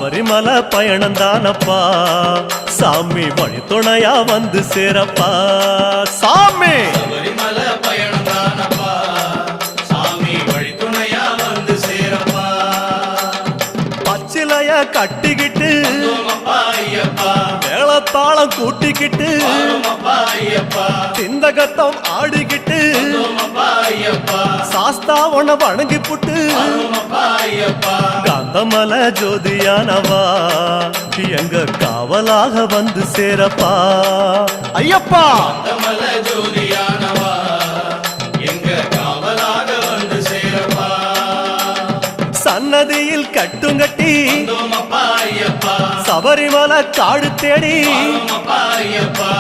சபரிமலை பயணம் தானப்பா சாமி வழி துணையா வந்து சேரப்பா சாமி சபரிமலை பயணம் தானப்பா சாமி வழி துணையா வந்து சேரப்பா பச்சிலைய கட்டிக்கிட்டு ஐயப்பா மேளத்தாளம் கூட்டிக்கிட்டு ஐயப்பா சிந்தகத்தம் ஆடிக்கிட்டு ஐயப்பா சாஸ்தா உன வணங்கி புட்டு ஐயப்பா காந்தமல ஜோதியானவா எங்க காவலாக வந்து சேரப்பா ஐயப்பா காந்தமல ஜோதியானவா எங்க காவலாக வந்து சேரப்பா சன்னதியில் கட்டுங்கட்டி ஐயப்பா சபரிமலை காடு தேடி ஐயப்பா